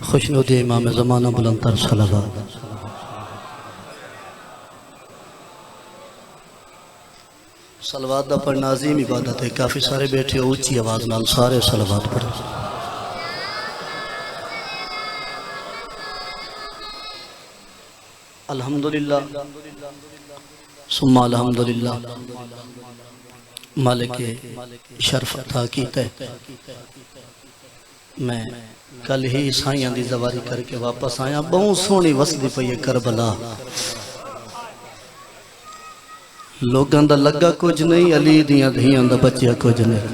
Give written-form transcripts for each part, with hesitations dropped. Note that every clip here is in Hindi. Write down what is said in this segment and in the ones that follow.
खुशनुदी इमाम ज़माना बुलंदतर सलावत। सलवात दा पढ़ना अजीम इबादत है। काफ़ी सारे बैठे हो, ऊंची आवाज़ नाल सारे सलवात पढ़ो। अल्हम्दुलिल्लाह सुम्मा अल्हम्दुलिल्लाह मालिक शर्फ अता कीता है। मैं कल ही साइयां दी ज़वारी करके वापस आया। बहुत सोहनी वसदी पई है करबला। लोगों दा लगा कुछ नहीं, अली दियां धियां दा बच्चा कुछ नहीं।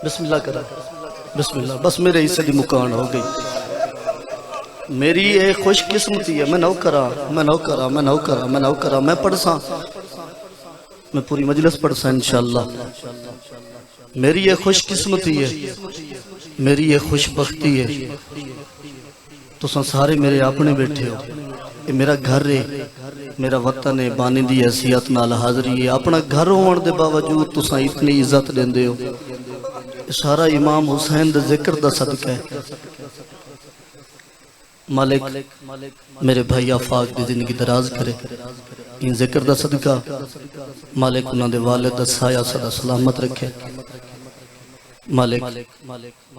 बिस्मिल्लाह करा, बिस्मिल्लाह। बस मेरे हिस्से दी मुकान हो गई। मेरी ये खुशकिस्मती है। मैं नौकरा, मैं नौकरा, मैं नौकरा, मैं नौकरा। मैं पढ़सा, मैं पूरी मजलिस पढ़सा इंशाअल्लाह। मेरी ये खुशकिस्मती है, मेरी ये खुशबख्ती है। तुम सारे मेरे अपने बैठे हो। ये मेरा घर है, मेरा वतन है। बानी दी हैसियत नाल हाज़री है। अपना घर होने के बावजूद तुम इतनी इज्जत देंदे हो। सारा इमाम हुसैन दे जिक्र दा सदका है। मालिक मेरे भाई आफाक की जिंदगी दराज करे। इन जिक्र दा सदका मालिक उन्हां दे वालिद दा साया सदा सलामत रखे। मालिक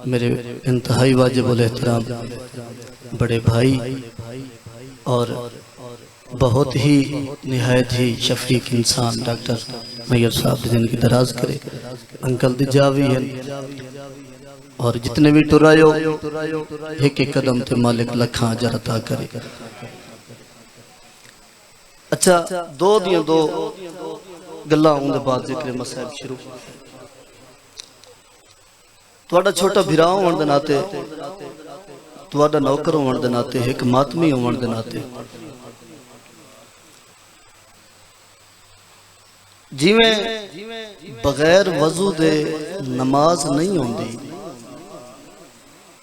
मेरे इंतहाई वाजिबुल एहतराम बड़े भाई और बहुत ही निहायत ही शफीक इंसान डॉक्टर मैयर साहब की जिंदगी दराज करे। अंकल दी जावी है और जितने भी टुरायो एक एक कदम ते मालिक लखा अजर अता करे। अच्छा, दो गल्लां उनके बाद जिक्र मसाइल शुरू। तुहाडा छोटा भिरा होने के नाते, तुहाडा नौकर होने के नाते, एक मातमी होने के नाते, जिवें बगैर वजू दे नमाज नहीं होंदी,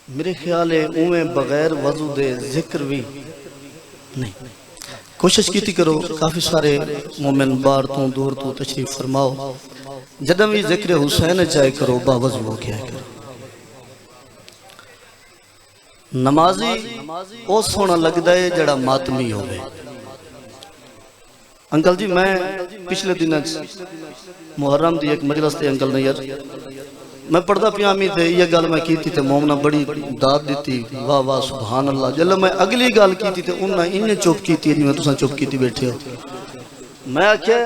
मेरे ख्याल है उवें बगैर वजू दे जिक्र भी नहीं। कोशिश की करो, काफ़ी सारे मोमिन बाहर तो दूर तो तशरीफ फरमाओ। जदों भी जिक्र हुसैन चाहे करो बावजू हो गया करो। नमाजी वो सोना लगता है जड़ा मातमी होवे। अंकल जी मैं पिछले दिन मुहर्रम की एक मजलिस से अंकल ने यार मैं पढ़ता पियामी थे ये गल मैं की तो मोमना बड़ी दाद दी। वाह वाह सुभान अल्लाह। जल्द मैं अगली गल की तो उन्हें इन्हें चुप की जिवें तुसीं चुप की बैठे हो। मैं आख्या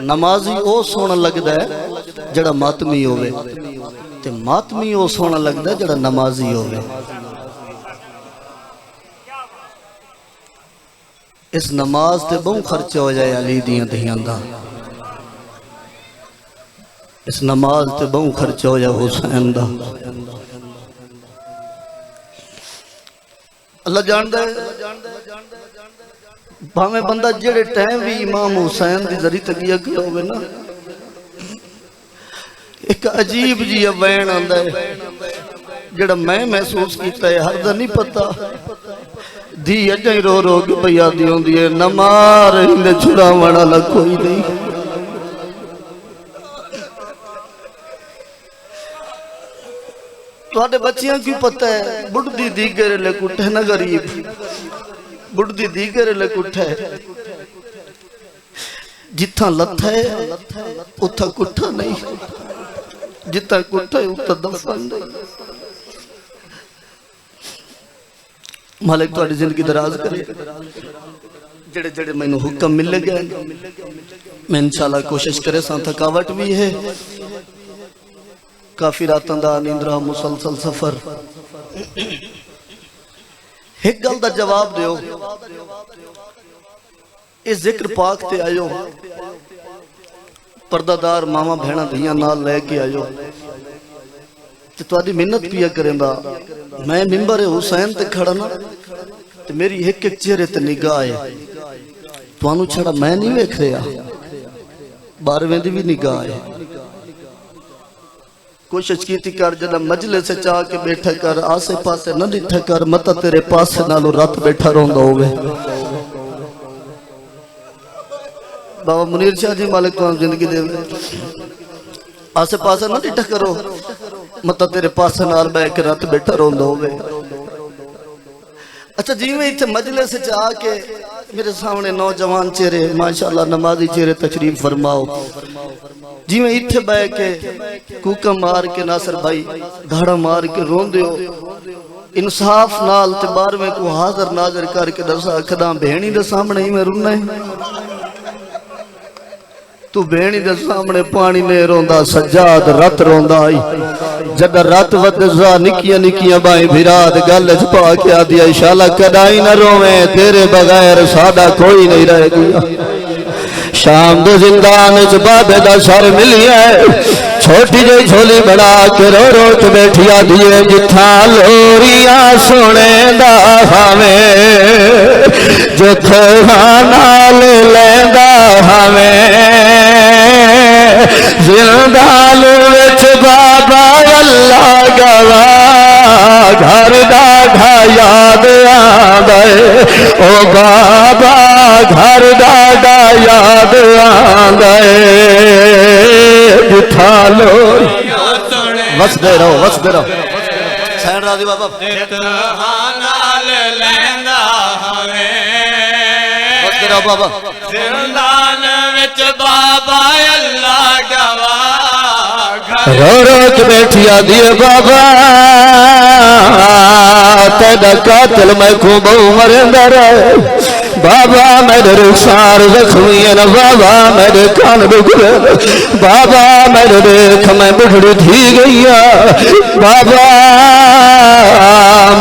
नमाजी वो सोना लगता है जड़ा मातमी होवे ते मातमी वो सोना लगता है जड़ा नमाजी होवे। इस नमाज ते बहुत खर्चा हो जाए अली दियां धियां दा। इस नमाज ते बहुत खर्चा हो जाए हुसैन दा। अल्लाह जानदा है भावें बंदा जेड़े टाइम भी इमाम हुसैन दी जरी तकिया किया होवे ना, एक अजीब जी वैन आंदा है जेड़ा मैं महसूस किया है। हर दा नहीं पता धी अजा ही रो रो के भैया दी होंदी है। नमार इन्हें छुड़ावण वाला कोई नहीं। तुहाडे बच्चियां की पता है बुढ़दी दीगर ले कुठे ना गरीब, बुढ़दी दीगर ले कुठे जिथा लथा है उथा कुठा नहीं, जिथा कुठा है उथा दफन नहीं। मालिक तुहाडी जिंदगी दराज करे। जेड़े जेड़े मैनू हुक्म मिले गए मैं इंशाअल्लाह कोशिश करे। थकावट भी है, काफी रातों का नींदरा मुसलसल सफर। एक गल का जवाब दियो, इस जिक्र पाक ते आयो पर्दादार मामा भैणा धियां नाल लेके आयो ते तुहाडी मिन्नत पिया करेंदा। मैं मिंबर हुसैन ते खड़ा ना ते मेरी एक एक चेहरे ते निगाह है। तुहानू छड़ा मैं नहीं वेख रहा, 12वें दी भी निगाह है। कोशिश की कर जब मजले से चाह के बैठा कर, आसे पासे न दिठा कर, मत तेरे पास नालो रात बैठा रोंदा होवे। बाबा मुनीर शाह जी मालिक तो जिंदगी दे। आसे पासे ना डिठा करो, मतलब तेरे पास नाल बैठ के रात बैठा रोंदा होवे। अच्छा जिवें इत्थे मजलिस च आके मेरे सामने नौजवान चेहरे माशाअल्लाह नमाजी चेहरे तशरीफ फरमाओ, जिवें इत्थे बैठ के कूका मार के नासर भाई धाड़ा मार के रोंदे हो, इंसाफ नाल ते 12वें को हाजिर नाजर करके दसा खदा भेणी दे सामने ही मैं रुना है। तू भेणी दे सामने पानी ने रोंदा सज्जाद रत रोंदा आई जद रत वदसा निकिया निकिया बाई विराद गल च पा के आ दिया इंशाल्लाह कदाई न रोवे तेरे बगैर साडा कोई नहीं रह गया। शाम दे जिंदान च बाबे दा सर मिलिया छोटी जी झोली बना के रो रो के बैठिया दिए जिथा लोरिया सुने दा हमें जिथे नाल लेंदा हमें जिंदाल विच बाबा अल्लाह गवा घर दा याद आंदा ओ बाबा घर दा याद आंदा जिथा लो वसदे रहो सैन राजी बाबा नाल लैंदा हमें वसदे रहो बाबा जिंदान विच बाबा अल्लाह गवा रो रो के बैठिया दिए बाबा तेरा कातिल मैं खूब मरंदा रहे बाबा मेरे रुखसार जख्मी है न बाबा मेरे कान दुखरे बाबा मेरे देख मैं बुढ़ी थी गई बाबा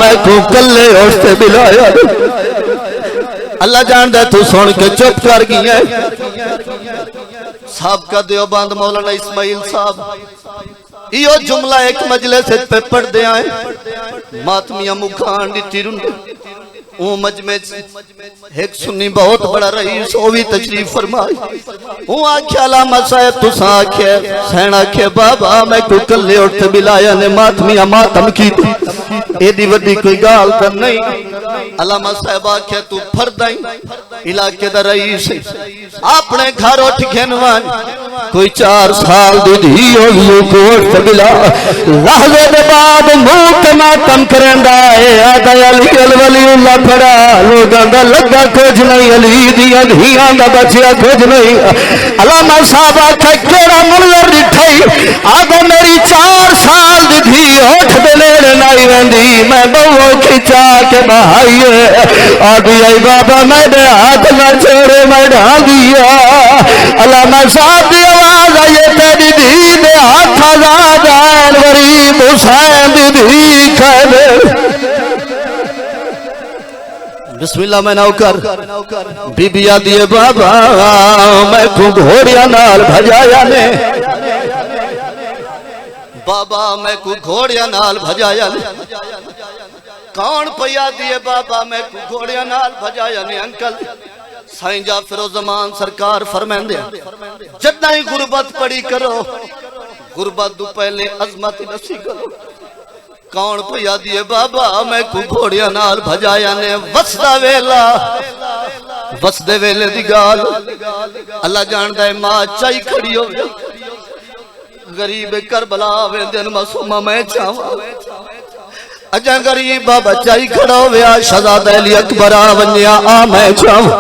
मैं को कल्ले उससे मिलाया अल्लाह जानदा तू सुन के चुप कर गई है। साहब का देवबंद मौलाना इस्माइल साहब यो जुमला एक मजलिस पे पढ़ दे आए मातमिया मुखान दी तिरुंडे ओ मजमे एक सुन्नी बहुत बड़ा रईस ओ भी तशरीफ फरमाई ओ आख्या लामा साहब तुसा आख्या सैन आख्या बाबा मैं को कल्ले उठ बिलाया ने मातमिया मातम की एदी वड्डी कोई गाल त नहीं। अलामा साहब आख्या तू फरदाई इलाके दा रईस अपने घर उठ खेनवान कोई 4 साल दी धी होगी कोट बिला लहजे दे बाद मुंह ते मातम करंदा है आदा अली वलीउल्लाह फड़ा लोगां दा लगा कुछ नहीं अली दियां धीआं दा बचिया कुछ नहीं। अलामा साहब आख्या केड़ा मंजर दिठाई आदा मेरी 4 साल दी धी उठ दे नेड़े नहीं वेंदी मैं बहु खिंचा के बहाइए आदि आई बाबा मेरे हाथ न छोड़े मैं ढांगिया। अलामा साहब की आवाज आई तेरी धी दे हाथ जान गरीब हुसैन दी धी कर बिस्मिल्लाह मैं नौकर बीबी आदि बाबा मैं को घोड़िया नाल भजाया ने बाबा मैं को घोड़िया नाल भजाया ने कौन पिया दिए बाबा मैं को घोड़िया नाल भजाया ने अंकल साईं जाफरो जमान सरकार फरमांदे जदा ही गुरबत पड़ी करो गुरबत तो पहले अजमत नसी करो कौन पिया दिए बाबा मैं को घोड़िया नाल भजाया ने वसदे वेले दी गाल अल्लाह जानदा है मां चाई खड़ी हो गरीब करबला वेंदन मासूमा मैं चावा अजा गरीब बच्चा ही खड़ा हो गया शहजादा अली अकबर आ वन्या आ मैं चावा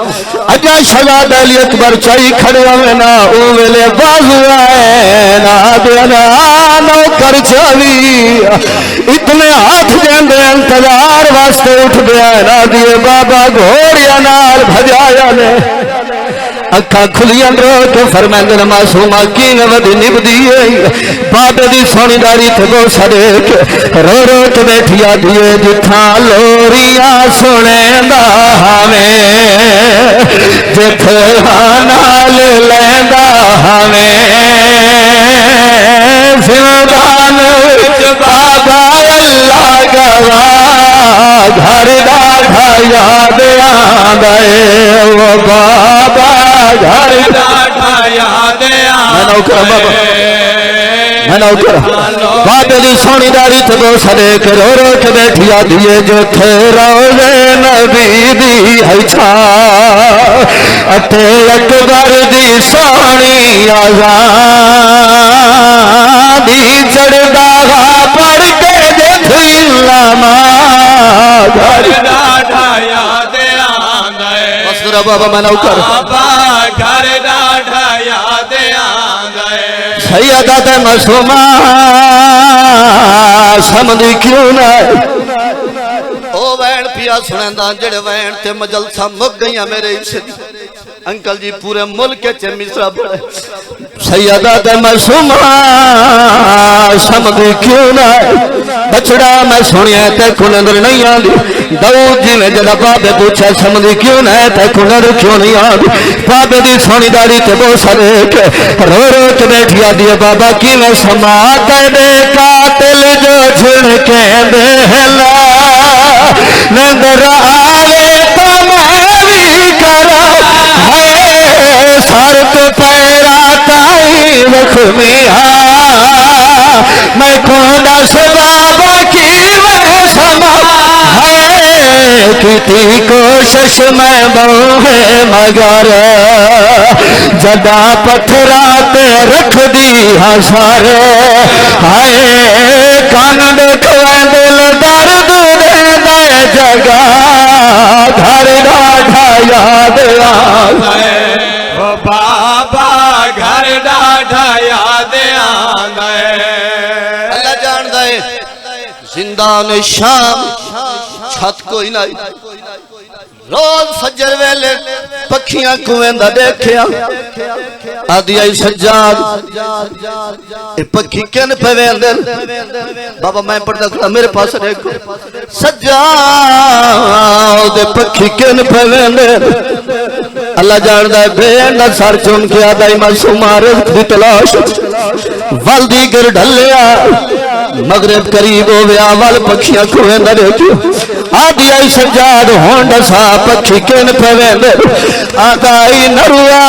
अजा शहजादा अली अकबर चाई खड़े होवे ना ओ वेले बाजू आए ना देना नौकर चावी इतने हाथ देंदे इंतजार वास्ते उठ गया ना दिए बाबा घोड़िया नाल भजाया ने अखा खुलियां रो के फरमांदे न मासूमा की वधी निभदी बाबे दी सोनी दारी ते गो सड़े रो रो के बैठिया दिए जिथा लोरिया सुनेंदा हमें जिथे नाल लेंदा हमें जिंदान बाबा अल्लाह गवा घर दा याद आंदा वो बाबा घर दा याद आंदा नौकर बाबे दी सोनी दाढ़ी ते बो सदे के रो रो के बैठी आदी है जो थे रोज़े नबी दी है छा अते अकबर दी सोनी आज़ादी चढ़दा पढ़ के देखी लामा घर डाढ़ा याद आंदा है बस बाबा मैं नौकर बाबा घर डाढ़ा याद आंदा है सैयदा ते मासूमा समझी क्यों ना ओ वैन पिया सुनंदा जेड़े वैन ते मजलसा मुक गईयां मेरे हिस्से अंकल जी पूरे मुल्क च मिसरा पड़े सैयदा ते मासूमा समझी क्यों ना बछड़ा मैं सुनिया ते कुनंदर नहीं आंदी दाऊद जी ने जड़ा बाबे पूछा समझी क्यों ना ते कुनंदर क्यों नहीं आंदी बाबे दी सोनी दाढ़ी ते बो सरे रो रो के बैठी आदी है बाबा की मैं समा दे कातिल जो झुणके देला नंदर आवे तो मैं भी करा है सर तो पैरा ताई जख्मी मैं को दस बाबा की मैं समा किती कोशिश मैं बहु मगर जदा पत्थरा ते रख दी हसारे हाय कान देखो दिल दर्द दे दे जगा घर डाढ़ा याद आंदा है ओ बाबा घर डाढ़ा याद आंदा है अल्लाह जानदा है जिंदा ने शाम छत कोई नहीं रोज फजर वेले पखियां कुएंदा देखिया आदि आई सज्जाद ए पखी किन पे वेंदे बाबा मैं पढ़दा खड़ा मेरे पास देखो सज्जाद ए पखी किन पे वेंदे अल्लाह जानदा है बेन दा सर चुन के आदाई मासूमा रिज़्क़ दी तलाश वल्दी गिर ढलिया मगरिब करीब हो गया वल पखियां कुएंदा देखियो आदि आई सज्जाद हों दसा पखी किन पे वेंदे आदाई नरुआ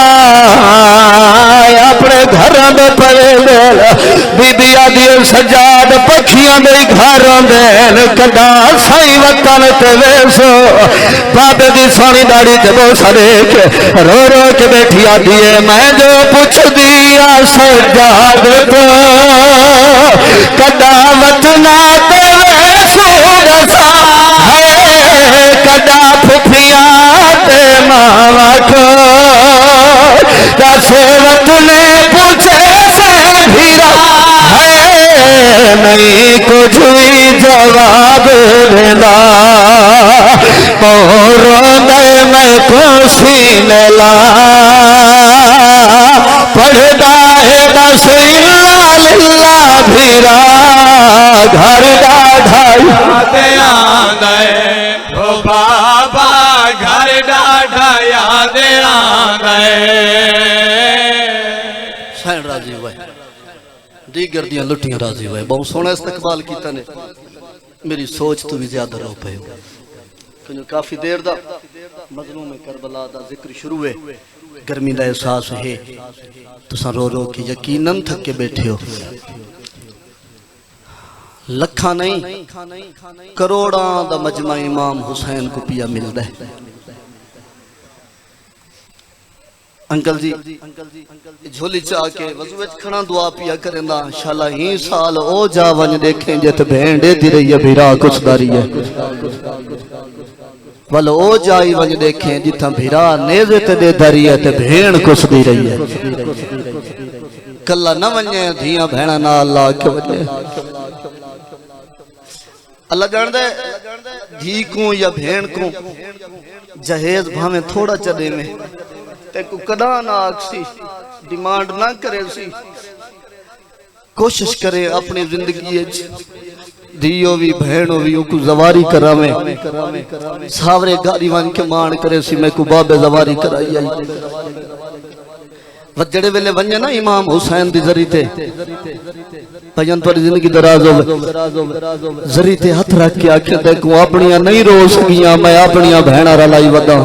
अपने घर दे पवे बीबी आदि सज्जाद पखियां दे घर दे कदा सही वतन ते वेसो बाबे दी सोनी दाढ़ी ते बो सरे के रो रो के बैठी आदि है मैं जो पुछ दिया सज्जाद तो कदा वतना ते वेसो दसा है कदा फुफिया ते मावा को दसे वतने पूछे से भीरा है नहीं कुछ भी जवाब देना और मैं खुशी ला पढ़दा है दस लिल्ला भीरा घर डाढ़ा याद आंदा है ओ बाबा घर डाढ़ा याद आंदा है सैन राजी हुए दीगर दियां लुटियां राजी हुए बहुत सोहना इस्तकबाल कीता ने मेरी सोच तो भी ज्यादा रो पे क्योंकि काफी देर दा मजलूम करबला दा जिक्र शुरू है गर्मी दा एहसास है तुसा रो रो के यकीनन थक के बैठे हो लखा नहीं करोड़ां दा मजमा इमाम हुसैन को पिया मिलदा है अंकल जी झोली चा के वजू विच खड़ा दुआ पिया करंदा इंशाल्लाह ही साल ओ जा वंज देखें जित भेण देती रही है भीरा कुछ दारी है वल ओ जाई वंज देखें जिथा भीरा नेज़े ते दे दारी है ते भेण कुछ दी रही है कल्ला न वने धियां भेणा नाल ला के वने अल्लाह जानदा धी को या भेण को जहेज भावे थोड़ा चदे में ते को कदा ना आखसी डिमांड ना करे सी कोशिश करे अपनी जिंदगी दियो भी भेणो भी को जवारी करावे सावरे गाड़ी वन के मान करे सी मैं को बाबे जवारी कराई आई वजड़े वेले वन्ने ना इमाम हुसैन दी जरीते भजन पर जिंदगी दराज हो जरीते हाथ रख के आखे देखो अपनियां नहीं रो सकियां मैं अपनियां भेणा रलाई वदा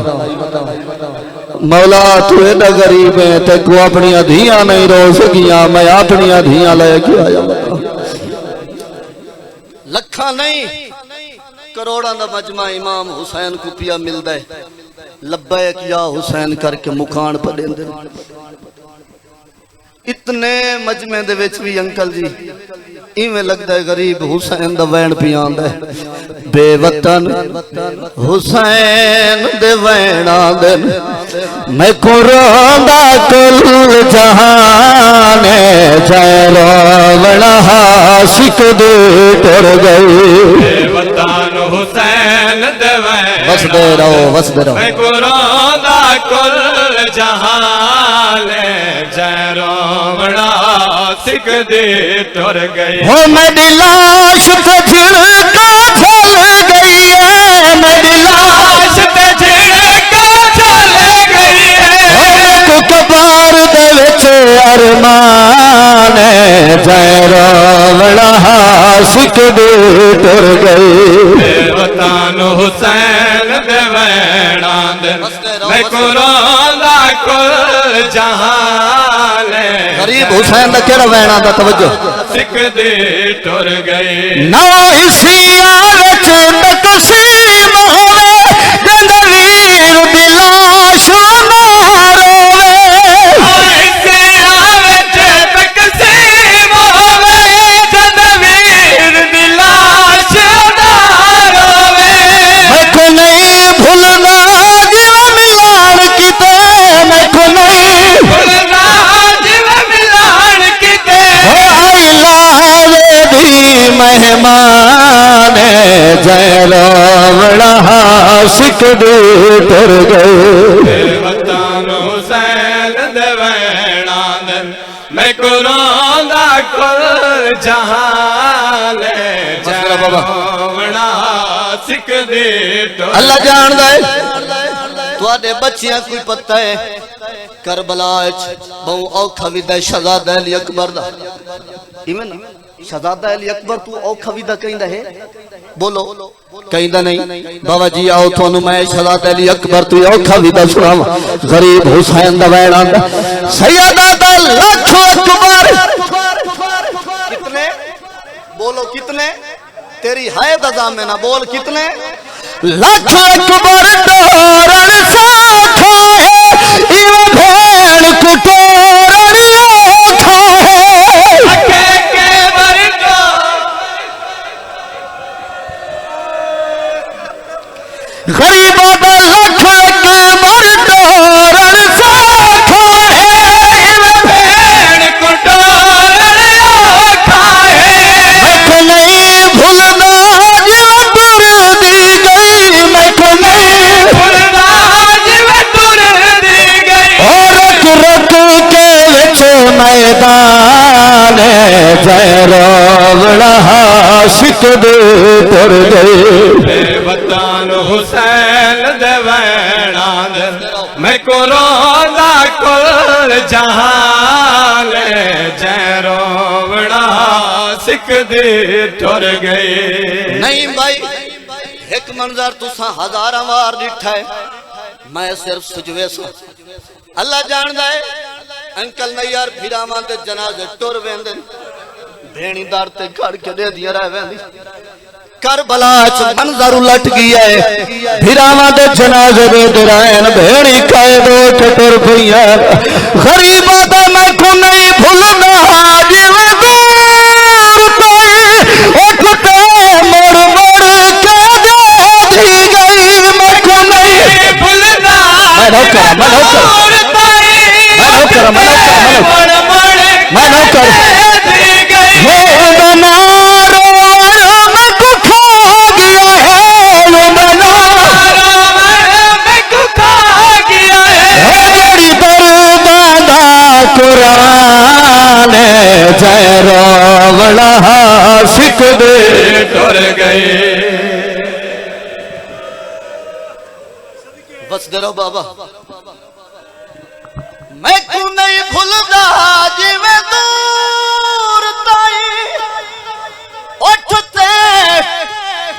मौला तू एडा गरीब है ते को अपनी धियां नहीं रो सकियां मैं अपनी धियां लेके आया लखा नहीं करोड़ों का मजमा इमाम हुसैन को पिया मिलता है लब्बैक या हुसैन करके मुखान पढ़ेंदे इतने मजमे दे विच भी अंकल जी इवें लगता है गरीब हुसैन दा वैन पिया आंदा है बेवतन हुसैन दे वैन आंदे मैं को रोंदा कुल जहान जैरोवण हाशिक दे टुर गई बेवतन हुसैन दे वैन वसदे रहो मैं को रोंदा कुल जहान जैरोवण हाशिक दे टुर गई हो मेरी लाश पे झिड़का चल गई है मेरी लाश ते झिड़का चल गई है को कबार दे विच अरमान जैरोवण हाशिक दे टुर गई वतन हुसैन दे वैणा दे मैं कुराना कुल जहान गरीब हुसैन दा केड़ा वैणा दा तवज्जो सिख दे टुर गए ना इसिया विच तकसीम होवे जंद वीर दी लाश ना रोवे ऐसे आवे तकसीम होवे जंद वीर दी लाश ना रोवे मैं को नहीं भूलना जिव मिलान किते मैं को नहीं भुलना जिव मिलान किते आई लावे दी मेहमान जैरोवण हाशिक दे टुर गए वतन हुसैन दे वैणा दे मैं कुराना कुल जहान जैरोवण हाशिक दे टुर अल्लाह जानदा है तुहाडे बच्चियां कोई पता है करबला च बहु औखा विदा शहजादा अली अकबर दा इवें ना शहजादा अली अकबर तू औखा विदा कहंदा है बोलो कहंदा नहीं बाबा जी आओ थानू मैं शहजादा अली अकबर तू औखा विदा सुनावा गरीब हुसैन दा वैन आंदा सैयदा दा लाख अकबर कितने बोलो कितने तेरी है दजा में ना बोल कितने लाख अकबर डोरण साखा है इव भेड़ कुटोरण लोथा है के वर्गो गरीबों दा लाख अकबर डोरण साखा है इव भेड़ कुटोरण लोथा है मैं को नहीं भूलना जिव टुर दी गई मैं को नहीं भुलना जिव टुर दी गई और रुक के विच मैदान जैरोवण हाशिक दे टुर गए वतन हुसैन दे वैणा दे मैं कुराना कुल जहान जैरोवण हाशिक दे टुर गए नहीं भाई एक मंजर तुसा हजारां बार डिठा है मैं सिर्फ सुजवे सा अल्लाह जानदा है अंकल नहीं यार फिरावां ते जनाजे टुर वेंदे भेणीदार ते खड़ के दे दिया रह वेंदी करबला च मंजर उलट गया है फिरावां दे जनाजे दे रहन भेणी काए दो टुर पईया गरीबां दा मैं को नहीं भूलना जिव दूर तई उठते मोड़ मोड़ के दे दी गई मैं को नहीं भुलना मैं नौकर मैं नौकर दी गई वो बनारो मैं को खा गया है वो बनारो मैं को खा गया है बड़ी बर्बादा कुरान जैरोवण हाशिक दे टुर गए बस दरो बाबा मैं तू नहीं भूलदा जिवें दूर ताई उठते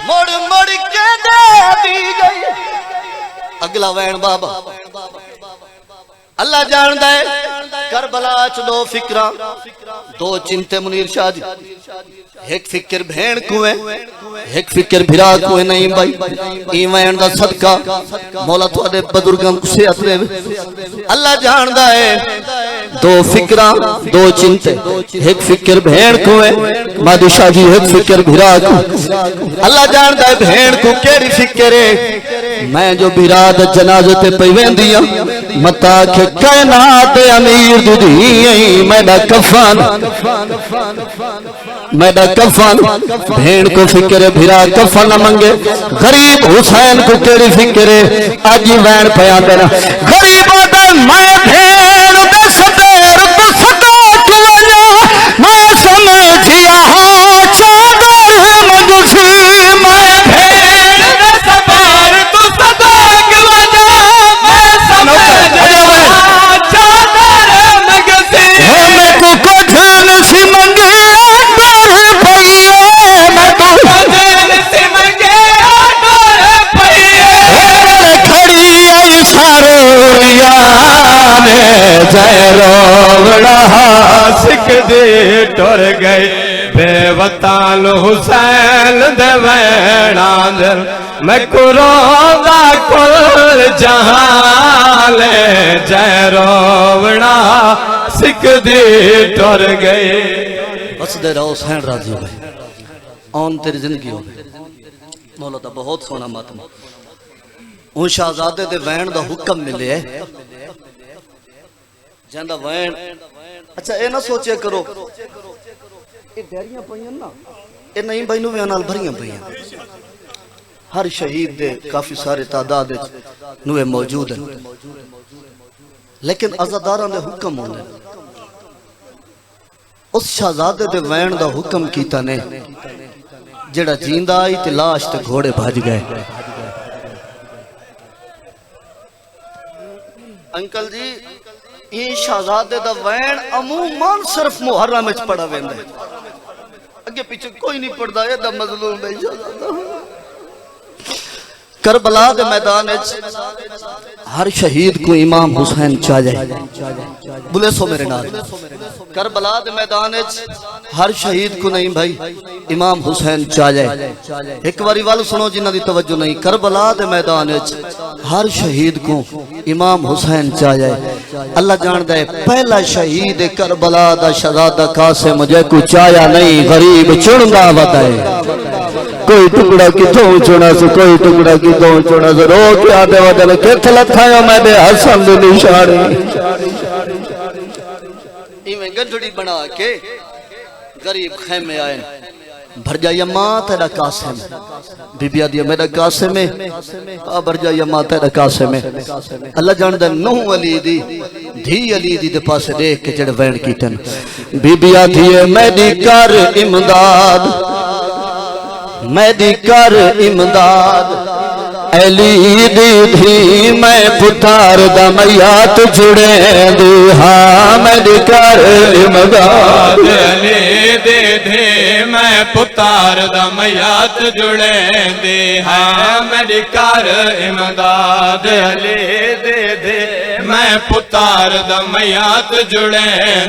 मुड़ मुड़ के दे दी गई अगला वैन बाबा अल्लाह जानदा है करबला च दो फिक्रा दो चिंते मुनीर शाह जी एक फिक्र भेण को है एक फिक्र भिरा को है नहीं भाई ईमान दा सदका मौला तुहाडे बुजुर्गां को सेहत देवे अल्लाह जानदा है दो फिक्रा दो चिंते एक फिक्र भेण को है मादी शाह जी एक फिक्र भिरा को अल्लाह जानदा है भेण को केड़ी फिक्र है मैं जो भिरा दे जनाजे ते पई वेंदी आ मता के कायनात अमीर दी मैदा कफन मैदा कफन भेड़ को फिक्र भिरा कफन मंगे गरीब हुसैन को केड़ी फिक्र आज वैन पया देना गरीब मैं भेड़ दे सदेर को सदा कुवना मैं समझिया हो चादर मंगसी मैं भेड़ दे सदेर को सदा कुवना मैं समझिया चादर मंगसी मैं को जान सी मंगे सिख दे टुर गए बेवतान हुसैन दे वैणा दिल मैं कुरोदा कुल जहाले जय रोवणा सिख दे टुर गए बस दे रहो हुसैन राजी हो गए ऑन तेरी जिंदगी हो मौला दा बहुत सोना मातम उन शहजादे दे वैण दा हुक्म मिले है जांदा वैन अच्छा ए ना सोचे करो ए डैरियां पईयां ना ए नहीं भाई नु नाल भरियां पईयां हर शहीद दे काफी सारे तादाद नु मौजूद है लेकिन अज़ादारां दे हुक्म होंदे उस शहजादे दे वैन दा हुक्म कीता ने जेड़ा जींदा आई ते लाश ते घोड़े भज गए अंकल जी ये शहजादे दा वैन अमूमन सिर्फ मुहर्रम विच पड़ा वेंदा है अगे पीछे कोई नहीं पड़दा ए दा मजलूम है शहजादा करबला दे मैदान विच हर शहीद को इमाम हुसैन चा जाए बुले सो मेरे नाल करबला दे मैदान विच हर शहीद को नहीं भाई इमाम हुसैन चा जाए एक बारी वाल सुनो जिन्हां दी तवज्जो नहीं करबला दे मैदान विच हर शहीद को इमाम हुसैन चा जाए अल्लाह जानदा है पहला शहीद करबला दा शहजादा कासिम जे को चाया नहीं गरीब चुनदा बताए कोई टुकड़ा किथों चुना से कोई टुकड़ा किथों चुना से रो के आदे वदन किथ लथायो मैं दे हसन दी निशानी इवें गंढड़ी बना के गरीब खैमे आए भर जाइए मां तेरा कासिम बीबिया दिया मेरा कासिम है आ भर जाइए मां तेरा कासिम है अल्लाह जानदा नूह अली दी धी अली दी दे पासे देख के जड़े वैन कीतन बीबिया दिए मेरी कर इमदाद मेरी कर इमदाद अली दी थी मैं पुतार दा मैयात जुड़े दी हाँ मेरी कर इमदाद अली दे दे मैं पुतार दा मैयात जुड़े दे हाँ मेरी कर इमदाद अली दे दे मैं पुतार दा मैयात जुड़े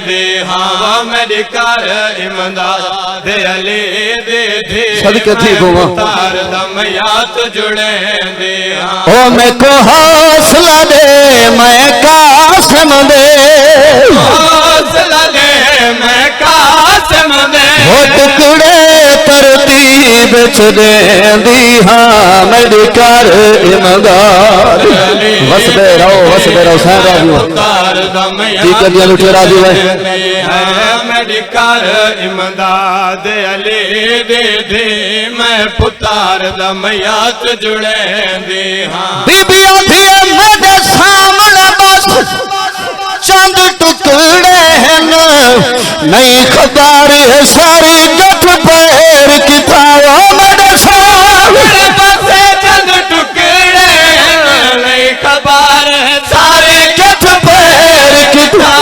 दे हाँ मेरी कर इमदाद अली दे दे सदके थी गोवा पुतार दा मैयात जुड़े दे हाँ ओ मैं को हौसला दे मैं कासिम दे हौसला दे मैं कासिम दे वो टुकड़े तरतीब च देंदी हाँ मेरी कर इमदाद वसदे रहो सैन राजी हो जी कदियां लुटे राजी है मेरी कर इमदाद अली दे दे मैं पुतार दा मैयात जुड़े दे हाँ बीबिया थी मेरे सामने बस चंद टुकड़े हैं नहीं खबर है सारी गठ पैर की था मेरे सामने बस चंद टुकड़े नहीं खबर है सारी गठ पैर की था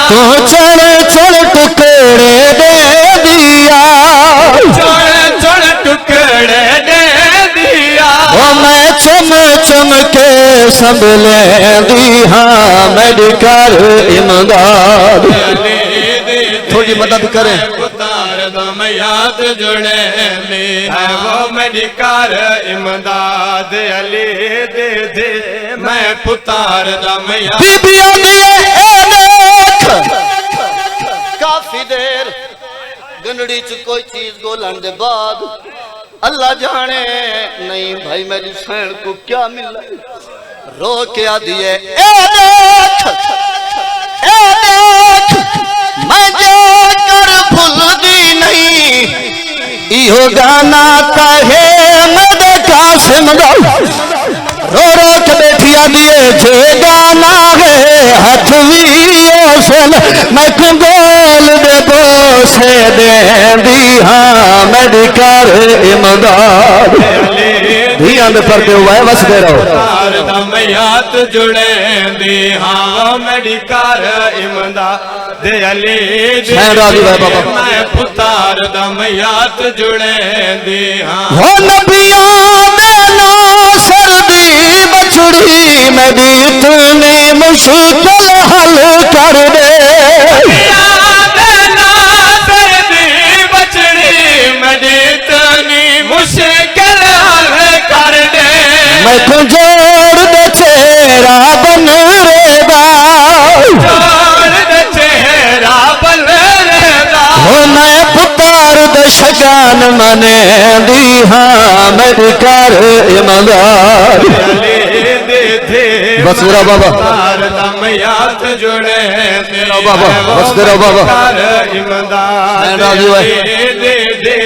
तो चढ़ चढ़ टुकड़े दे दिया चढ़ टुकड़े दे दिया मैं चम चम के संभले दी हाँ मेरी कर इमदाद। थोड़ी मदद करें। पुतार दम याद जुड़े दी है वो मेरी कर इमदाद अली दे दे मैं पुतार दम याद। बीबियां दिए काफी देर गंडड़ी च कोई चीज गोलन दे बाद अल्लाह जाने नहीं भाई मेरी सैन को क्या मिला। रो के आ दिए ए देख मैं जाकर भूल दी नहीं इहो गाना कहे मेरे कासिम दा। रो रो के बैठी आ दिए जे गाना है हाथ भी ओसन मैं कंगोल दे बोसे दे दी हाँ मेरी कर इमदाद। धियां दे पर्दे हुआ है बस दे रहो। पुतार दम याद जुड़े दी हाँ मेरी कर इमदाद अली दे मैं पुतार दम याद जुड़े दी हाँ। हो नबियां दे नासर दी बछड़ी मेरी इतनी मुश्किल हल कर दे। मुश्किल हल कर दे मैं को जोड़ दे चेहरा बन रेदा जोड़ दे चेहरा बन रेदा हो मैं पुतार दे शगान मने दी हाँ मेरी कर इमदाद। बस मेरा बाबा दम याद जुड़े मेरा बाबा बस तेरा बाबा इमदाद दे दे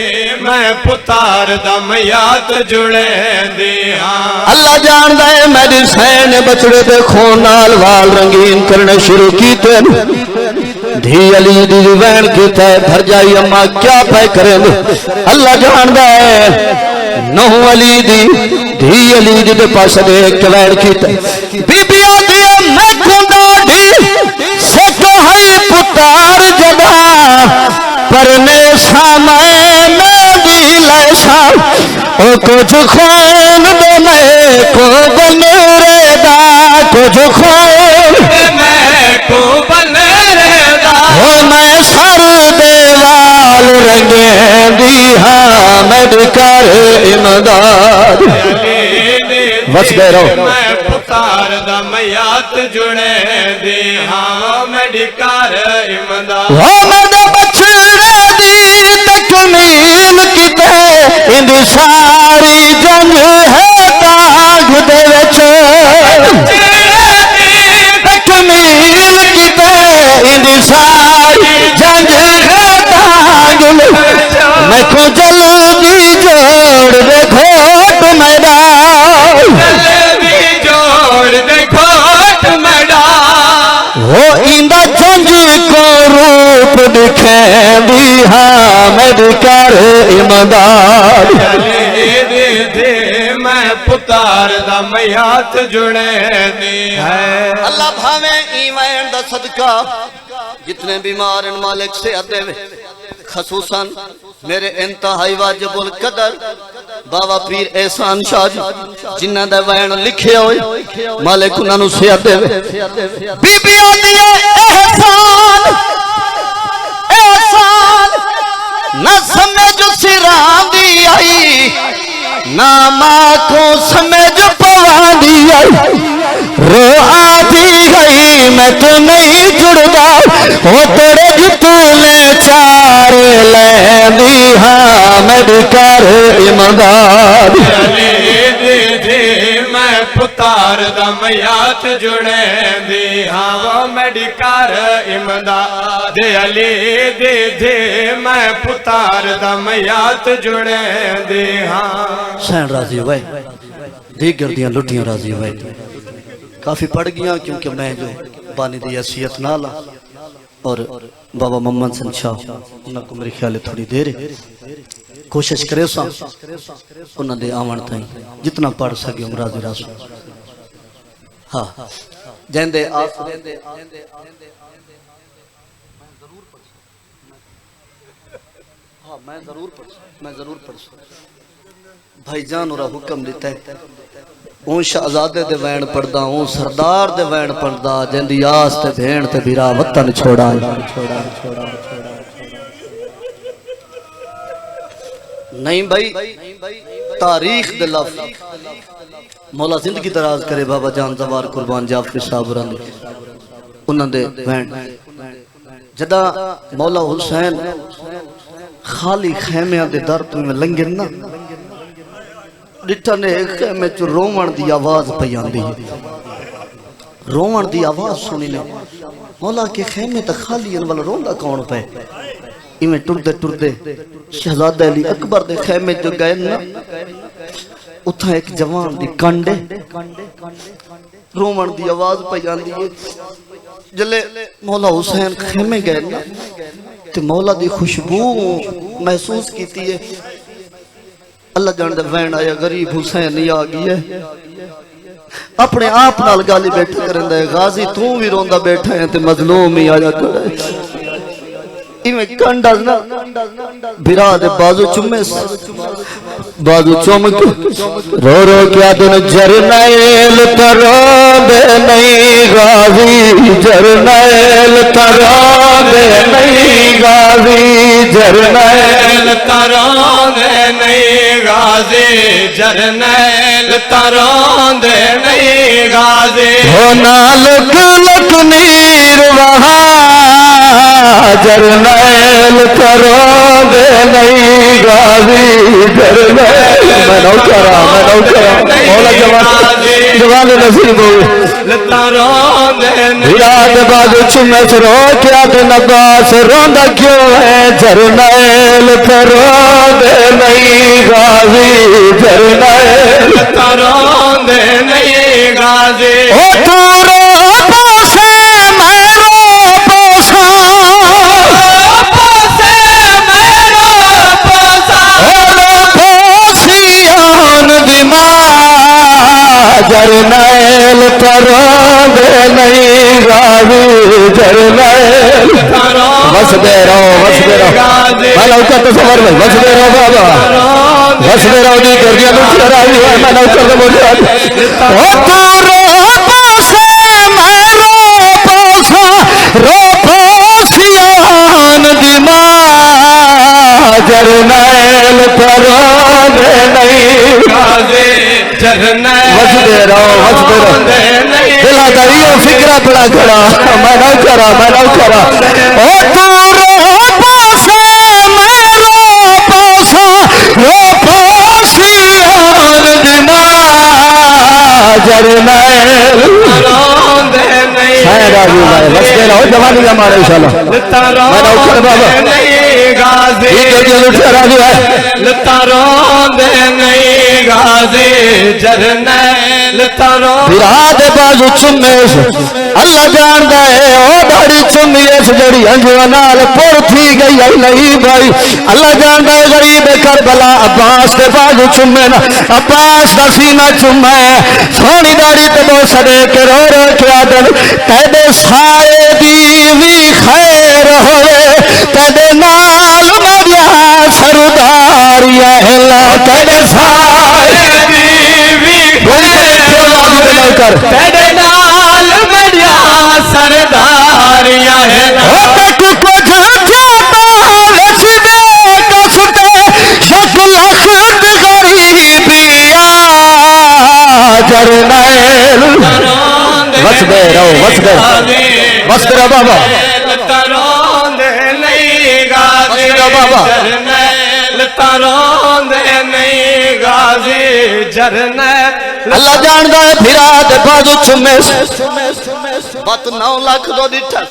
मैं पुतार दम याद जुड़े दी हाँ। अल्लाह जानदा है मेरी सैन बछड़े पे खून नाल वाल रंगीन करने शुरू कीते। धी अली दी वैन कीता भर जाई अम्मा क्या पे करें। अल्लाह जानदा है नहू अली दी धी अली दे पास देख के वैन कीता। बीबियां दी मैं खुदा दी सिख है पुतार जदा परने समय मेरी लैसा ओ कुछ खून दे मैं को बन रेदा कुछ खून मैं को बन रेदा हो मैं सर दे वाल रंगे दी हाँ मेरी कर इमदाद। बस गए रहो। मैं पुतार दम याद जुड़े दी हाँ मेरी कर इमदाद। हो मेरे बछड़े दी तकमील किते इंदी सारी जंग है ताग दे विच तकमील किते इंदी सारी जंग है ताग मैं को जल्दी जोड़ दे घोट मैदान जोड़ दे घोट मैदान हो इंदा जंग को रूप दिखे दी हाँ मेरी कर इमदाद। दे मैं पुतार दम याद जुड़े दी है। अल्लाह भावे ईमान दा सदका जितने बीमार इन मालिक से अदे खसूसन मेरे इंतहाई वाजिबुल कदर बाबा पीर एहसान शाह जिन्ना दा वैन लिखे होए मालिक उन्हां नु सेहत देवे। बीबियां दी एहसान एहसान ना समझ सिरां दी आई ना मां को समझ पवांदी आई रो आती गई मैं तो नहीं जुड़दा हो तेरे जितने चार लैंदी हाँ मेरी कर इमदाद। मैं पुतार दम याद जुड़े दी हाँ वो मेरी कर इमदाद अली दे दे मैं पुतार दम याद जुड़े दी हाँ। सैन राजी भाई दीगर दियां लुटियां राजी भाई काफी पड़ गया क्योंकि मैं जो बानी दी हैसियत ना ला और बाबा मोहम्मद सन शाह उनको मेरे ख्याल थोड़ी देर कोशिश करे उन्होंने आवन ताई जितना पढ़ सके राजी रासू। हाँ जैंदे हाँ मैं जरूर पढ़ भाईजान और हुक्म देता है हूँ शहजादे दे वैन पढ़दा हूँ सरदार दे वैन पढ़दा जिंदी आस ते भेण ते बिरा वतन छोड़ा नहीं भाई तारीख दे लफ्ज़ मौला जिंदगी दराज करे बाबा जान जवार कुर्बान जाफरी साहब रंग उन्हां दे वैन जदा मौला हुसैन खाली खैमियां दे दर तो लंघे ना डिठा ने एक खैमे च रोवण दी आवाज पई आंदी रोवण दी आवाज सुनी ने मौला के खैमे तो खाली इन वाला रोंदा कौन पे इवें टुरदे टुरदे शहजादा अली अकबर दे खैमे जो गए ना उथा एक जवान दी कंडे रोवण दी आवाज पई आंदी है जले मौला हुसैन खैमे गए ना ते मौला दी खुशबू महसूस कीती है अल्लाह जानदा वैन आया गरीब हुसैन नहीं आ गई है अपने आप नाल गाली बैठा करंदा है गाजी तू भी रोंदा बैठा है ते मजलूम ही आया खड़ा है इवें कंडा ना बिरा दे बाजू चुमे बाजू चुम के रो रो क्या दिन जरनैल तराबे नहीं गाजी जरनैल तराबे नहीं गाजी जरनैल तरांदे नहीं गाजी जरनैल तरांदे नहीं गाजी हो नालक लक नीर वहाँ जरनैल तरांदे नहीं गाजी जरनैल मैं नौकरा मौला जवान नसीब हो तरांदे याद बाजू चुमे रो क्या दिन अब्बास रोंदा क्यों है जरनैल तरांदे नहीं गाजी जरनैल तरांदे नहीं गाजी ओ तारो पासे मेरो पासा पासे मेरो पासा ओ लो पोसियान दी मां जरनैल तरांदे नहीं गाजी जरनैल बस दे रहो मैं नौकर तो सबर में बस दे रहो बाबा बस दे रहो दी कर दिया मुझे राजी है मैं नौकर तो बोल रहा ओ तारो पासे मेरो पासा रो पोसियान दी मां जरनैल तरांदे नहीं गाजी जरनैल बस दे रहो दिला दरियो फिक्रा पड़ा खड़ा मैं नौकरा ओ तारो पासे मेरो पासा रो पोसियान दी मां जरनैल तरांदे नहीं राजू भाई बस दे रहो जवानी का मारे इंशाल्लाह मैं नौकर बाबा नहीं गाजी राजू है तरांदे नहीं गाजी जरनैल तरांदे विराद बाजू चुमे अल्लाह जानदा है ओ दाढ़ी चुमी इस जड़ी अंजुआ नाल पुर थी गई है नहीं भाई अल्लाह जानदा है गरीब करबला अब्बास के बाजू चुमे ना अब्बास दा सीना चुमे सोनी दाढ़ी ते बो सदे के रो रो क्या दन तेरे साए दी भी खैर होए तेरे नाल मरिया सरदारिया है तेरे साए दी भी कर तेरे नाल मरिया सरदारियां है को घर जाता लक्ष्मी कसते शक लख गरीबिया जरनैल बस दे रहो बस दे रहो बाबा तरांदे नहीं गाजी बाबा जरनैल तरांदे नहीं गाजी जरनैल अल्लाह जानदा है फिरा दे बाजू चुमे बत 9 लाख दो दिठा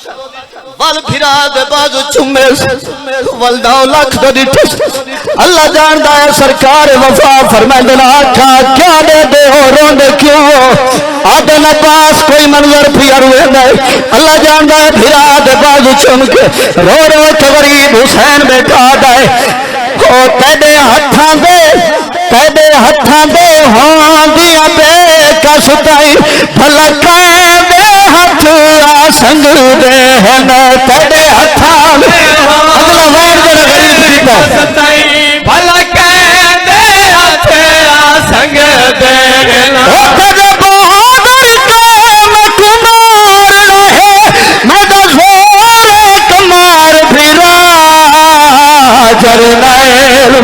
वल फिरा दे बाजू चुमे वल 9 लाख दो दिठा अल्लाह जानदा है सरकार वफा फरमांदे ना आखा क्या दे हो रोंदे क्यों आदन अब्बास कोई मंजर फिर वेंदा अल्लाह जानदा है फिरा दे बाजू चुम के रो रो के गरीब हुसैन बैठा है ओ तेरे हत्थां दे हां दिया बेकस ताई भला कहंदे हथ आ संग दे हन तेरे हत्थां अगला वार जरा गरीब सताई भला कहंदे हथ आ संग दे तेरे बहादुर के मैं कुमार रहे मैं दसोरे कमार फिरा जरनैल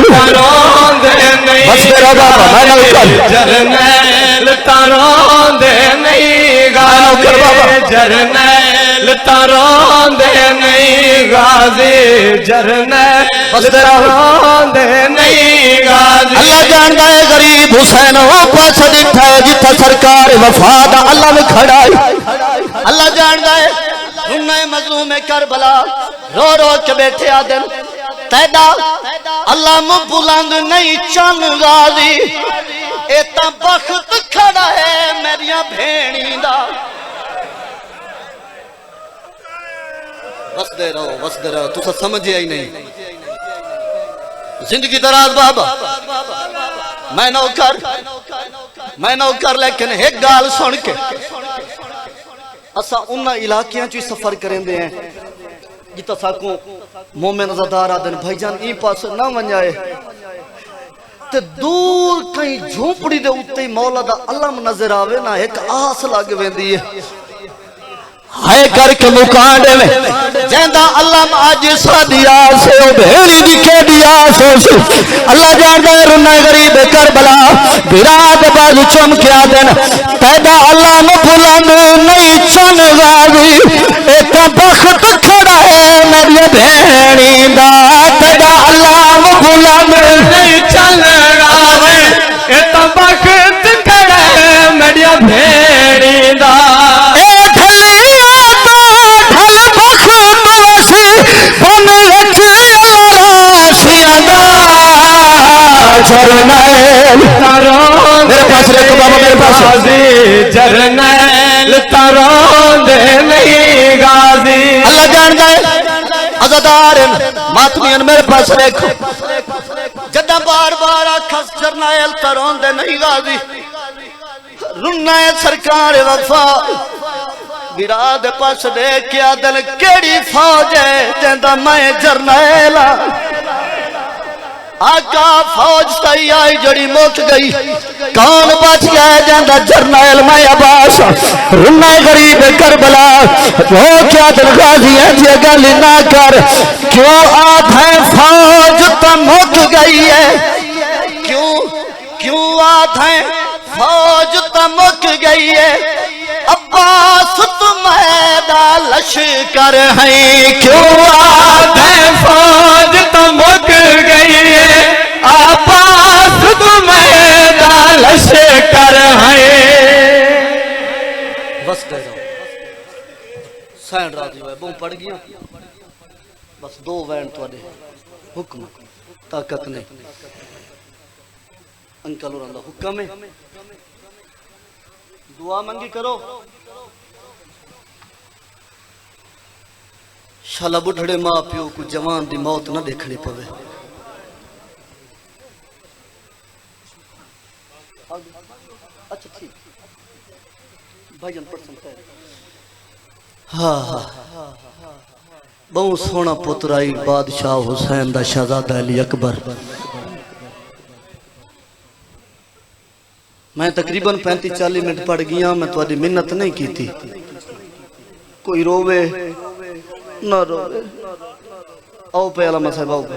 बस मेरा बाबा मैं नौकर जरनैल तारों दे नहीं गाजी जरनैल तारों दे नहीं गाजी जरनैल तारों दे नहीं गाजी। अल्लाह जानदा है गरीब हुसैन वो पास दिठा है जिथा सरकार वफा दा अल्लाह में खड़ा है। अल्लाह जानदा है उन्हें मजलूम करबला रो रो के बैठे आदन तैदा अल्लाह मु बुलंद नहीं चन गाजी ए ता बख्त खड़ा है मेरिया भेणी दा। वसदे रहो तुसा समझिया ही नहीं जिंदगी दराज बाबा मैं नौकर लेकिन एक गाल सुन के असा उन्ना इलाकियां च सफर करेंदे हैं जिता साकू मोमिन ज़दार आदन भाईजान ई पास ना वंजाए ते दूर कहीं झोपड़ी दे उत्ते मौला दा अलम नजर आवे ना एक आस लग वेंदी है हाय करके मुकांड में जेंदा अल्लाह आज सादिया से भेड़ी दिखे दिया से अल्लाह जानदा रुना गरीब करबला बिराद बाजू चमकिया दिन पैदा अल्लाह में बुलंद नहीं चन गाजी एक बख्त खड़ा है मेरी भेड़ी दा पैदा अल्लाह में बुलंद नहीं चन गाजी एक बख्त खड़ा है मेरी भेड़ी दा। मेरे पास रखो बाबा मेरे पास जरनैल तारों दे नहीं गाजी। अल्लाह जानदा है अज़ादार मातमियन मेरे पास देखो जदा बार बार आखस जरनैल तारों दे नहीं गाजी रुन्ना सरकार वफा बिराद पास देख के आदन केड़ी फौज है जेंदा मैं जरनैल आका फौज सही आई जड़ी मुक गई कौन बच गया जांदा जरनैल मैं अब्बास रुन्ना गरीब करबला वो क्या दिल गाजी है जे गल ना कर क्यों आप है फौज तो मुक गई है क्यों आत है फौज तो मुक गई है अब्बास तुम्हारा लश्कर है क्यों आत है फौज तो मुक गई है अब्बास तुम्हारा लश्कर है। बस कह जाओ सैन राजी हुआ बूम पड़ गया बस दो वैन थोड़े हुक्म ताकत नहीं अंकल और हुक्म है दुआ मंगी करो शाला बुढ़ड़े मां प्यो को जवान दी मौत ना देखनी पवे। अच्छा ठीक भाईजान पढ़ हाँ बहुत सोना पुत्र आई बादशाह हुसैन दा शहजादा अली अकबर। मैं तकरीबन 35-40 मिनट पढ़ गया मैं थोड़ी मिन्नत नहीं की थी कोई रोवे ना रोवे आओ पे अला मसाहब आओ पे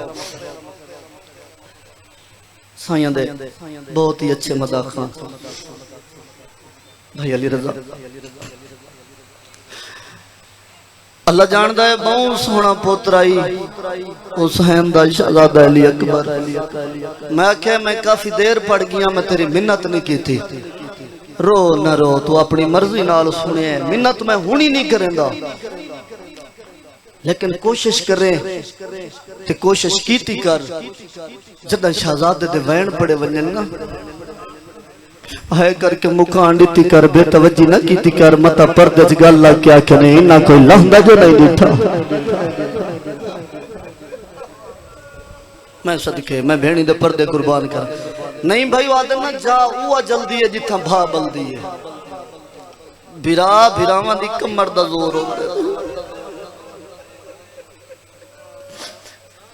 साइयां दे बहुत ही अच्छे मजाक खां भाई अली रजा अल्लाह जानदा है बहुत सोहना पुत्र आई हुसैन दा शहजादा अली अकबर। मैं आख्या मैं काफी देर पढ़ गया मैं तेरी मिन्नत नहीं की थी रो न रो तू अपनी मर्जी नाल सुने मिन्नत मैं हुनी नहीं करेंदा लेकिन कोशिश करे ते कोशिश कीती कर जदा शहजादे दे वैन बड़े वजन ना है करके मुकान दी कर बेतवज्जी ना कीती कर मता पर्दे च गल लग क्या कि नहीं ना कोई लहंदा जो नहीं दिठा मैं सदके मैं भेणी दे पर्दे कुर्बान कर नहीं भाई आदम ना जा वो जल्दी है जिथा भा बल्दी है बिरा बिरावां दी कमर दा जोर होंदा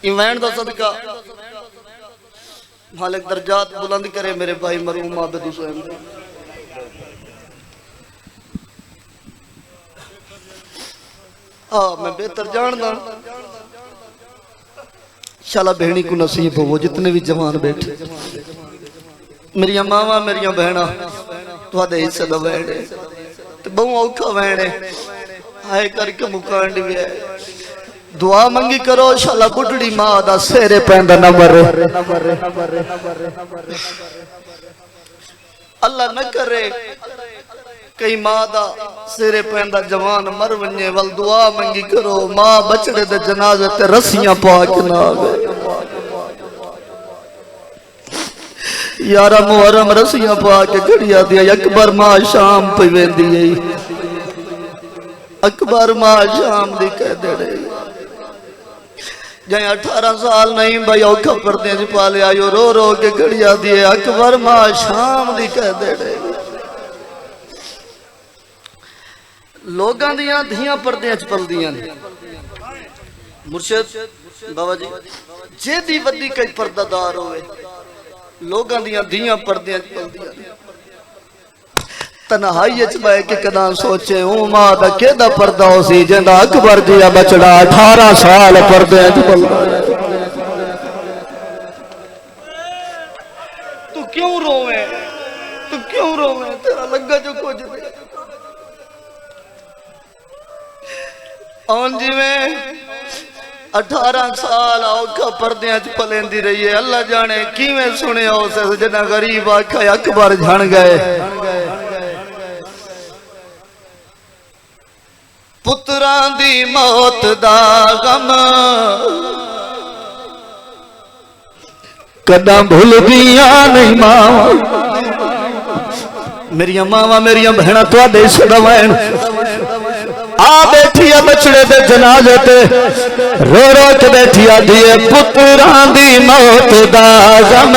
इवैन दा सदका मालिक दर्जात बुलंद करे मेरे भाई मरूम आबिद हुसैन मैं बेहतर जानदा शाला बहनी को नसीब हो जितने भी जवान बैठे मेरिया मावा मेरिया बहना तुहाडे हिस्से दा वैण है ते बहु औखा वैण है हाय करके मुकान दी है दुआ मंगी करो शाला बुढ़ड़ी मां दा सेरे पैंदा न मरे अल्लाह न करे कई मां दा सिरे पैंदा जवान मर वने वल दुआ मंगी करो मां बचड़े दे जनाजे ते रस्सियां पा के ना आवे यारा मुहर्रम रस्सियां पा के घड़िया दिया अकबर मां शाम पे वेंदी है अकबर मां शाम दी कह दे रही जै 18 साल नहीं भाई औखा पर्दे च पा लिया यो रो रो के घड़िया दिए अकबर मां शाम दी कह दे रही लोगां दियां धियां पर्दे च पलदियां ने मुर्शिद बाबा जी जेदी वड्डी कई पर्दादार होवे लोगां दियां धियां पर्दे च पलदियां ने तन्हाई च बैठ के कदा सोचे ओ मां दा केदा पर्दा हो सी जिंदा अकबर जिया बचड़ा 18 साल पर्दे च पलदा तू क्यों रोवे तेरा लगा जो कुछ औन जिवें 18 साल औखा पर्दे च पलेंदी रही है अल्लाह जाने किवें सुनिया उस जना गरीब आखा अकबर झण गए पुत्रां दी मौत दा गम कदा भुलदियां नहीं मावा मेरिया मावा मेरिया बहना तुहाडे सदवैन आ बैठी है बछड़े दे जनाजे ते रो रो के बैठी आधी है पुत्रां दी मौत दा गम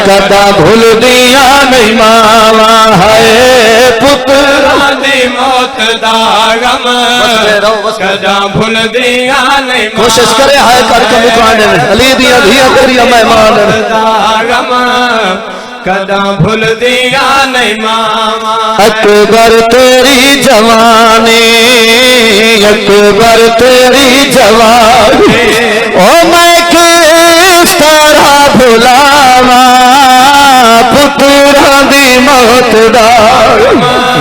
कदा भुलदियां नहीं मावा हाय पुत्रां दी मौत दा गम कदा भुलदियां नहीं कोशिश करे हाय करके मुकाने में अली दी अधिया तेरी मेहमान दा गम कदा भुलदियां नहीं मावा अकबर तेरी जवानी अकबर तेरी जवानी ओ मैं किस तरह भुलावा पुत्रां दी मौत दा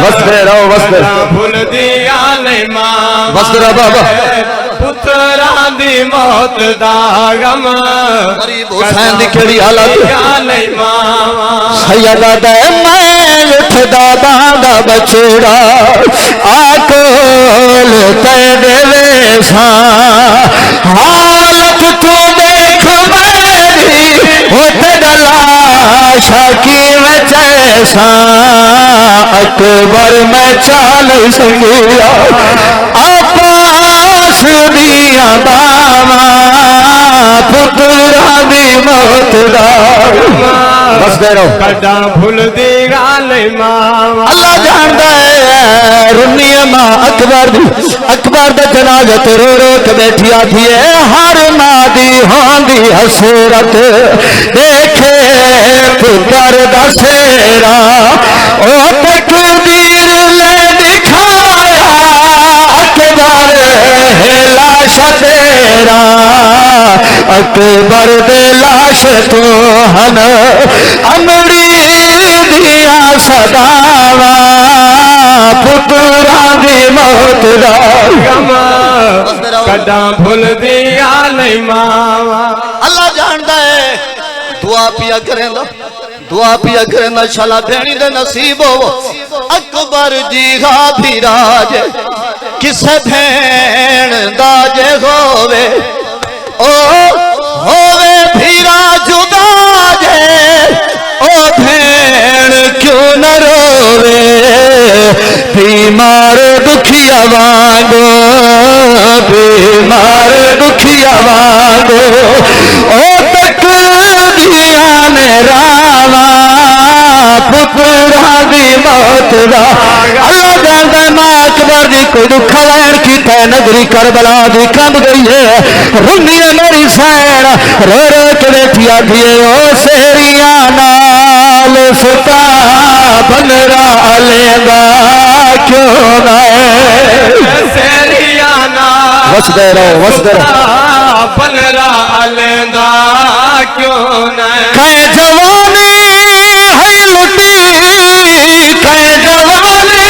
वसदे रहो वसदे भुलदियां नहीं मावा वसदे रहो बाबा पुत्रां दी मौत दा गम गरीब हुसैन दी केड़ी हालत नहीं मावा सैयदा दे मैं उठदा बांदा बछड़ा आकोल तेरे वेसा हालत तू देख मेरी होते लाशा की में जैसा अकबर में चाल संगिया आपास दिया बावा पुत्रां दी मौत दा बस दे रहो कदा भुलदियां नहीं मावा अल्लाह जानदा है रुनिया मां अकबर दे जनाजे ते रो रो के बैठी आथी है हर मां दी होंदी हसरत देखे पुत्र दा सेरा ओ तकदीर ले दिखाया अकबर है लाश तेरा अकबर दे लाश तो हन अमरी दिया सदावा पुत्रां दी मौत दा कदा भुलदियां नहीं मावा अल्लाह जानदा है दुआ पिया करेंदा शाला भेणी दे नसीब हो अकबर जी हा भी राज किसे भेण दा जे होवे ओ होवे भीरा जुदा जे ओ भेण क्यों न रोवे बीमार दुखिया वांगो बीमार दुखिया वांगो ओ तकदिया ने रावा पुत्रां दी मौत दा अल्लाह जानदा मां अकबर दी कोई दुख वैण कीता नगरी करबला दी कंब गई है रुनी मेरी सैन रो रो के बैठी आधी ओ सेरिया नाल सुता बनरा लेंदा क्यों ना सेरिया वसदे रहो बलरा लेंदा क्यों न कै जवानी है लुटी कै जवानी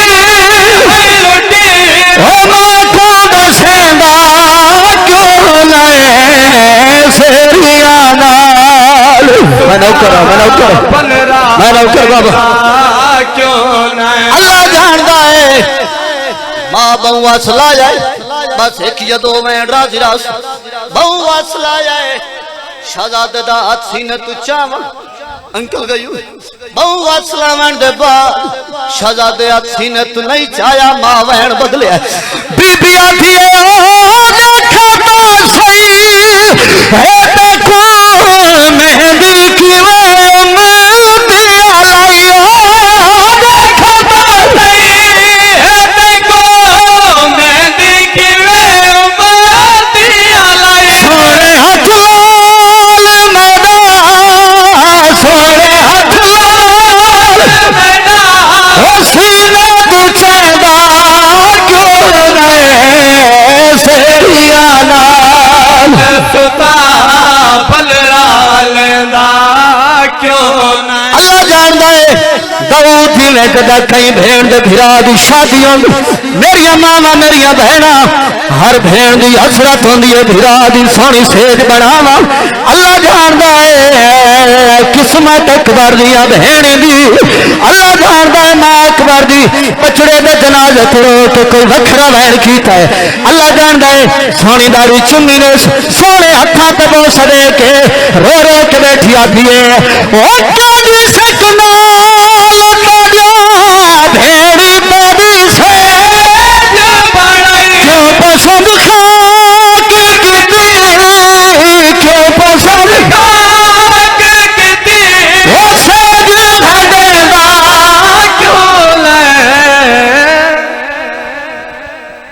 है लुटी हो मैं को दसेंदा क्यों न सेरिया नाल मैं नौकर बलरा बाबा क्यों न अल्लाह जानदा है मां बहु असला जाए बस एक या दो मिनट राजी रास बहु असला जाए शहजादे दा हाथ सीने तू चावा अंकल गई बहु असला मन दे बाद शहजादे हाथ सीने तू नहीं चाया मां वहन बदले बीबी आखी ओ देखा तो सही है देखो मेहंदी की वे मेहंदी लाइयो देखा तो सही है देखो मेहंदी की वे उमतिया लाई सोने हाथ लाल मेरा सोने हाथ लाल मेरा सीने पूछेगा क्यों रहे सेरिया नाल सुता बलरा लेंदा क्यों न अल्लाह जानदा है दऊ थी ने कदा कई भेड़ दे भिरा दी शादी होंदी मेरिया मामा मेरिया बहना हर भेड़ दी हसरत होंदी है भिरा दी सोहनी सेज बनावा अल्लाह जानदा है किस्मत अकबर दी बहन दी अल्लाह जानदा है मां अकबर दी बछड़े दे जनाजे खड़ो के कोई वखरा वैन कीता है अल्लाह जानदा है सोहनी दारी चुन्नी ने सोहने हत्थां ते बोस दे के रो रो के बैठी आती है ओ काजी सकना